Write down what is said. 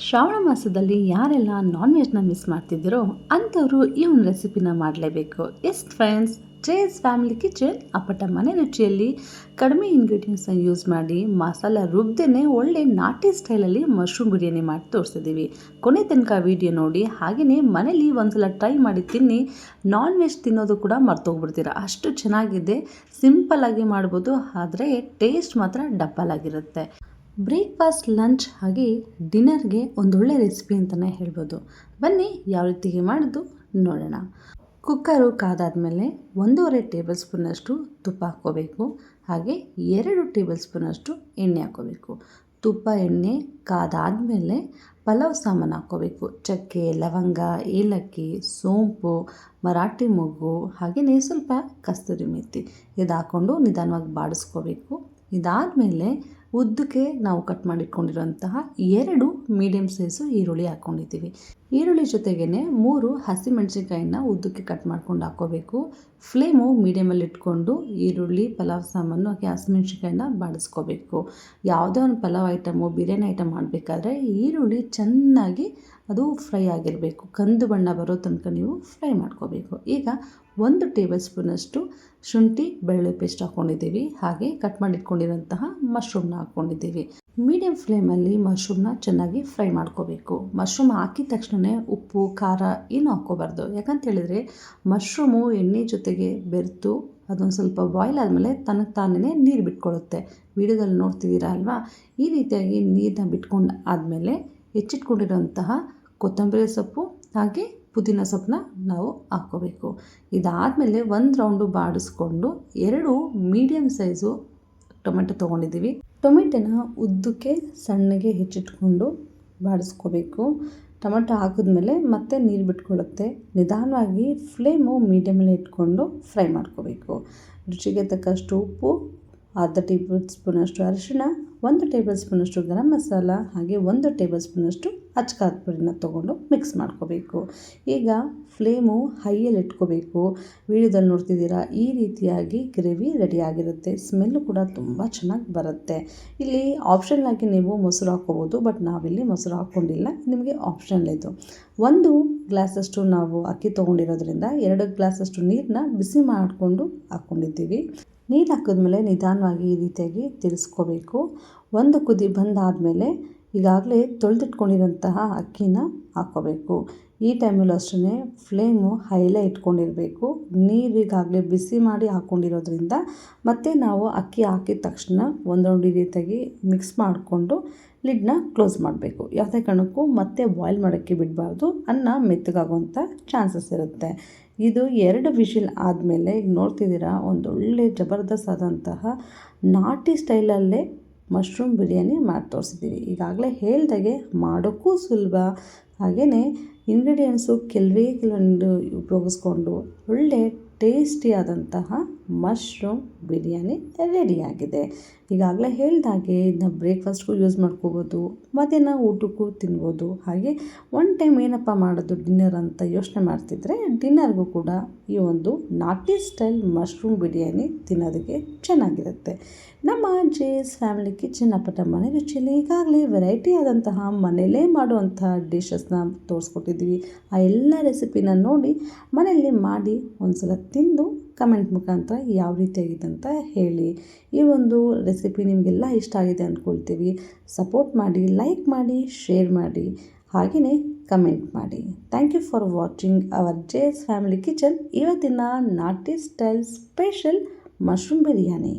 ಶ್ರಾವಣ ಮಾಸದಲ್ಲಿ ಯಾರೆಲ್ಲ ನಾನ್ ವೆಜ್ನ ಮಿಸ್ ಮಾಡ್ತಿದ್ದೀರೋ ಅಂಥವರು ಈ ಒಂದು ರೆಸಿಪಿನ ಮಾಡಲೇಬೇಕು. ಎಸ್ ಫ್ರೆಂಡ್ಸ್, ಜೇಸ್ ಫ್ಯಾಮಿಲಿ ಕಿಚನ್ ಅಪ್ಪಟ ಮನೆ ರುಚಿಯಲ್ಲಿ ಕಡಿಮೆ ಇಂಗ್ರೀಡಿಯೆಂಟ್ಸ್ನ ಯೂಸ್ ಮಾಡಿ ಮಸಾಲ ರುಬ್ದೇನೆ ಒಳ್ಳೆ ನಾಟಿ ಸ್ಟೈಲಲ್ಲಿ ಮಶ್ರೂಮ್ ಬಿರಿಯಾನಿ ಮಾಡಿ ತೋರಿಸಿದ್ದೀವಿ. ಕೊನೆ ತನಕ ವಿಡಿಯೋ ನೋಡಿ, ಹಾಗೆಯೇ ಮನೇಲಿ ಒಂದ್ಸಲ ಟ್ರೈ ಮಾಡಿ ತಿನ್ನಿ. ನಾನ್ ವೆಜ್ ತಿನ್ನೋದು ಕೂಡ ಮರ್ತೋಗ್ಬಿಡ್ತೀರ, ಅಷ್ಟು ಚೆನ್ನಾಗಿದೆ. ಸಿಂಪಲ್ಲಾಗಿ ಮಾಡ್ಬೋದು, ಆದರೆ ಟೇಸ್ಟ್ ಮಾತ್ರ ಡಬ್ಬಲ್ ಆಗಿರುತ್ತೆ. ಬ್ರೇಕ್ಫಾಸ್ಟ್, ಲಂಚ್ ಹಾಗೆ ಡಿನ್ನರ್ಗೆ ಒಂದೊಳ್ಳೆ ರೆಸಿಪಿ ಅಂತಲೇ ಹೇಳ್ಬೋದು. ಬನ್ನಿ ಯಾವ ರೀತಿಗೆ ಮಾಡೋದು ನೋಡೋಣ. ಕುಕ್ಕರು ಕಾದಾದಮೇಲೆ 1.5 ಟೇಬಲ್ ಸ್ಪೂನಷ್ಟು ತುಪ್ಪ ಹಾಕ್ಕೋಬೇಕು. ಹಾಗೆ 2 ಟೇಬಲ್ ಸ್ಪೂನಷ್ಟು ಎಣ್ಣೆ ಹಾಕ್ಕೋಬೇಕು. ತುಪ್ಪ ಎಣ್ಣೆ ಕಾದಾದಮೇಲೆ ಪಲಾವ್ ಸಾಮಾನು ಹಾಕ್ಕೋಬೇಕು. ಚಕ್ಕೆ, ಲವಂಗ, ಏಲಕ್ಕಿ, ಸೋಂಪು, ಮರಾಠಿ ಮೊಗ್ಗು, ಹಾಗೆಯೇ ಸ್ವಲ್ಪ ಕಸ್ತೂರಿ ಮೆಥಿ ಇದು ಹಾಕ್ಕೊಂಡು ನಿಧಾನವಾಗಿ ಬಾಡಿಸ್ಕೋಬೇಕು. ಇದಾದಮೇಲೆ ಉದ್ದಕ್ಕೆ ನಾವು ಕಟ್ ಮಾಡಿಟ್ಕೊಂಡಿರುವಂತಹ 2 ಮೀಡಿಯಮ್ ಸೈಜು ಈರುಳ್ಳಿ ಹಾಕ್ಕೊಂಡಿದ್ದೀವಿ. ಈರುಳ್ಳಿ ಜೊತೆಗೇ 3 ಹಸಿಮೆಣಸಿನ್ಕಾಯಿನ ಉದ್ದಕ್ಕೆ ಕಟ್ ಮಾಡ್ಕೊಂಡು ಹಾಕ್ಕೋಬೇಕು. ಫ್ಲೇಮು ಮೀಡಿಯಮಲ್ಲಿ ಇಟ್ಕೊಂಡು ಈರುಳ್ಳಿ, ಪಲಾವ್ ಸಾಮಾನು ಹಾಗೆ ಹಸಿಮೆಣಸಿನ್ಕಾಯಿನ ಬಾಡಿಸ್ಕೋಬೇಕು. ಯಾವುದೇ ಒಂದು ಪಲಾವ್ ಐಟಮು, ಬಿರಿಯಾನಿ ಐಟಮ್ ಮಾಡಬೇಕಾದ್ರೆ ಈರುಳ್ಳಿ ಚೆನ್ನಾಗಿ ಅದು ಫ್ರೈ ಆಗಿರಬೇಕು. ಕಂದು ಬಣ್ಣ ಬರೋ ತನಕ ನೀವು ಫ್ರೈ ಮಾಡ್ಕೋಬೇಕು. ಈಗ 1 ಟೇಬಲ್ ಸ್ಪೂನಷ್ಟು ಶುಂಠಿ ಬೆಳ್ಳುಳ್ಳಿ ಪೇಸ್ಟ್ ಹಾಕ್ಕೊಂಡಿದ್ದೀವಿ. ಹಾಗೆ ಕಟ್ ಮಾಡಿಟ್ಕೊಂಡಿರೋಂತಹ ಮಶ್ರೂಮ್ನ ಹಾಕ್ಕೊಂಡಿದ್ದೀವಿ. ಮೀಡಿಯಮ್ ಫ್ಲೇಮಲ್ಲಿ ಮಶ್ರೂಮ್ನ ಚೆನ್ನಾಗಿ ಫ್ರೈ ಮಾಡ್ಕೋಬೇಕು. ಮಶ್ರೂಮ್ ಹಾಕಿದ ತಕ್ಷಣ ಉಪ್ಪು, ಖಾರ ಏನು ಹಾಕ್ಕೋಬಾರ್ದು. ಯಾಕಂತ ಹೇಳಿದರೆ ಮಶ್ರೂಮು ಎಣ್ಣೆ ಜೊತೆಗೆ ಬೆರೆತು ಅದೊಂದು ಸ್ವಲ್ಪ ಬಾಯ್ಲ್ ಆದಮೇಲೆ ತನಗೆ ತಾನೇ ನೀರು ಬಿಟ್ಕೊಳ್ಳುತ್ತೆ. ವಿಡಿಯೋದಲ್ಲಿ ನೋಡ್ತಿದ್ದೀರಾ ಅಲ್ವಾ, ಈ ರೀತಿಯಾಗಿ ನೀರನ್ನ ಬಿಟ್ಕೊಂಡು ಆದಮೇಲೆ ಹೆಚ್ಚಿಟ್ಕೊಂಡಿರೋಂತಹ ಕೊತ್ತಂಬರಿ ಸೊಪ್ಪು ಹಾಗೆ ಪುದೀನ ಸೊಪ್ಪನ್ನ ನಾವು ಹಾಕ್ಕೋಬೇಕು. ಇದಾದಮೇಲೆ 1 ರೌಂಡು ಬಾಡಿಸ್ಕೊಂಡು 2 ಮೀಡಿಯಮ್ ಸೈಜು ಟೊಮೆಟೊ ತೊಗೊಂಡಿದ್ದೀವಿ. ಟೊಮೆಟೊನ ಉದ್ದಕ್ಕೆ ಸಣ್ಣಗೆ ಹೆಚ್ಚಿಟ್ಕೊಂಡು ಬಾಡಿಸ್ಕೋಬೇಕು. ಟೊಮೆಟೊ ಹಾಕಿದ್ಮೇಲೆ ಮತ್ತೆ ನೀರು ಬಿಟ್ಕೊಳ್ಳುತ್ತೆ. ನಿಧಾನವಾಗಿ ಫ್ಲೇಮು ಮೀಡಿಯಮಲ್ಲಿ ಇಟ್ಕೊಂಡು ಫ್ರೈ ಮಾಡ್ಕೋಬೇಕು. ರುಚಿಗೆ ತಕ್ಕಷ್ಟು ಉಪ್ಪು, ಅರ್ಧ ಟೇಬಲ್ ಸ್ಪೂನಷ್ಟು ಅರಿಶಿಣ, 1 ಟೇಬಲ್ ಸ್ಪೂನಷ್ಟು ಗರಂ ಮಸಾಲ, ಹಾಗೆ 1 ಟೇಬಲ್ ಸ್ಪೂನಷ್ಟು ಅಚ್ಕಾರದ ಪುಡಿನ ತೊಗೊಂಡು ಮಿಕ್ಸ್ ಮಾಡ್ಕೋಬೇಕು. ಈಗ ಫ್ಲೇಮು ಹೈಯಲ್ಲಿ ಇಟ್ಕೋಬೇಕು. ವಿಡಿಯೋದಲ್ಲಿ ನೋಡ್ತಿದ್ದೀರಾ, ಈ ರೀತಿಯಾಗಿ ಗ್ರೇವಿ ರೆಡಿಯಾಗಿರುತ್ತೆ. ಸ್ಮೆಲ್ಲು ಕೂಡ ತುಂಬ ಚೆನ್ನಾಗಿ ಬರುತ್ತೆ. ಇಲ್ಲಿ ಆಪ್ಷನಲ್ಲಾಗಿ ನೀವು ಮೊಸರು ಹಾಕ್ಕೋಬೋದು, ಬಟ್ ನಾವಿಲ್ಲಿ ಮೊಸರು ಹಾಕ್ಕೊಂಡಿಲ್ಲ, ನಿಮಗೆ ಆಪ್ಷನಲ್ ಇದು. 1 ಗ್ಲಾಸಷ್ಟು ನಾವು ಅಕ್ಕಿ ತೊಗೊಂಡಿರೋದ್ರಿಂದ 2 ಗ್ಲಾಸಷ್ಟು ನೀರನ್ನ ಬಿಸಿ ಮಾಡಿಕೊಂಡು ಹಾಕ್ಕೊಂಡಿದ್ದೀವಿ. ನೀರು ಹಾಕಿದ್ಮೇಲೆ ನಿಧಾನವಾಗಿ ಈ ರೀತಿಯಾಗಿ ತಿರ್ಸ್ಕೋಬೇಕು. 1 ಕುದಿ ಬಂದಾದಮೇಲೆ ಈಗಾಗಲೇ ತೊಳೆದಿಟ್ಕೊಂಡಿರೋಂತಹ ಅಕ್ಕಿನ ಹಾಕ್ಕೋಬೇಕು. ಈ ಟೈಮಲ್ಲೂ ಅಷ್ಟೇ ಫ್ಲೇಮು ಹೈಲೇ ಇಟ್ಕೊಂಡಿರಬೇಕು. ನೀರಿಗಾಗಲೇ ಬಿಸಿ ಮಾಡಿ ಹಾಕ್ಕೊಂಡಿರೋದ್ರಿಂದ ಮತ್ತು ನಾವು ಅಕ್ಕಿ ಹಾಕಿದ ತಕ್ಷಣ ಒಂದೊಂದು ರೀತಿಯಾಗಿ ಮಿಕ್ಸ್ ಮಾಡಿಕೊಂಡು ಲಿಡ್ನ ಕ್ಲೋಸ್ ಮಾಡಬೇಕು. ಯಾವುದೇ ಕಾರಣಕ್ಕೂ ಮತ್ತೆ ಬಾಯ್ಲ್ ಮಾಡೋಕ್ಕೆ ಬಿಡಬಾರ್ದು, ಅನ್ನ ಮೆತ್ತಗಾಗುವಂಥ ಚಾನ್ಸಸ್ ಇರುತ್ತೆ. ಇದು 2 ವಿಷಿಲ್ ಆದಮೇಲೆ ಈಗ ನೋಡ್ತಿದ್ದೀರಾ, ಒಂದೊಳ್ಳೆ ಜಬರ್ದಸ್ತ್ ಆದಂತಹ ನಾಟಿ ಸ್ಟೈಲಲ್ಲೇ ಮಶ್ರೂಮ್ ಬಿರಿಯಾನಿ ಮಾಡಿ ತೋರಿಸಿದ್ದೀವಿ. ಈಗಾಗಲೇ ಹೇಳ್ದಾಗೆ ಮಾಡೋಕ್ಕೂ ಸುಲಭ, ಹಾಗೆಯೇ ಇಂಗ್ರೀಡಿಯೆಂಟ್ಸು ಕೆಲವೊಂದು ಉಪಯೋಗಿಸ್ಕೊಂಡು ಒಳ್ಳೆ ಟೇಸ್ಟಿಯಾದಂತಹ ಮಶ್ರೂಮ್ ಬಿರಿಯಾನಿ ರೆಡಿಯಾಗಿದೆ. ಈಗಾಗಲೇ ಹೇಳ್ದಾಗೆ ಇದನ್ನ ಬ್ರೇಕ್ಫಾಸ್ಟ್ಗೂ ಯೂಸ್ ಮಾಡ್ಕೋಬೋದು, ಮಧ್ಯಾಹ್ನ ಊಟಕ್ಕೂ ತಿನ್ಬೋದು. ಹಾಗೆ ಒನ್ ಟೈಮ್ ಏನಪ್ಪ ಮಾಡೋದು ಡಿನ್ನರ್ ಅಂತ ಯೋಚನೆ ಮಾಡ್ತಿದ್ರೆ ಡಿನ್ನರ್ಗೂ ಕೂಡ ಈ ಒಂದು ನಾಟಿ ಸ್ಟೈಲ್ ಮಶ್ರೂಮ್ ಬಿರಿಯಾನಿ ತಿನ್ನೋದಕ್ಕೆ ಚೆನ್ನಾಗಿರುತ್ತೆ. ನಮ್ಮ ಜೇಸ್ ಫ್ಯಾಮಿಲಿ ಕಿಚನ್ ಅಪ್ಪಟ ಮನೆ ರುಚಿಯಲ್ಲಿ ಈಗಾಗಲೇ ವೆರೈಟಿ ಆದಂತಹ ಮನೆಯಲ್ಲೇ ಮಾಡುವಂತಹ ಡಿಶಸ್ನ ತೋರಿಸ್ಕೊಟ್ಟಿದ್ದೀವಿ. ಆ ಎಲ್ಲ ರೆಸಿಪಿನ ನೋಡಿ ಮನೆಯಲ್ಲಿ ಮಾಡಿ ಒಂದ್ಸಲ ತಿಂದು ಕಮೆಂಟ್ ಮುಖಾಂತರ ಯಾವ ರೀತಿಯಾಗಿದೆ ಅಂತ ಹೇಳಿ. ಈ ಒಂದು ರೆಸಿಪಿ ನಿಮಗೆಲ್ಲ ಇಷ್ಟ ಆಗಿದೆ ಅಂದ್ಕೊಳ್ತೀವಿ. ಸಪೋರ್ಟ್ ಮಾಡಿ, ಲೈಕ್ ಮಾಡಿ, ಶೇರ್ ಮಾಡಿ, ಹಾಗೆಯೇ ಕಮೆಂಟ್ ಮಾಡಿ. Thank you for watching our Jay's family kitchen. ಇವತ್ತಿನ ನಾಟಿ ಸ್ಟೈಲ್ ಸ್ಪೆಷಲ್ ಮಶ್ರೂಮ್ ಬಿರಿಯಾನಿ.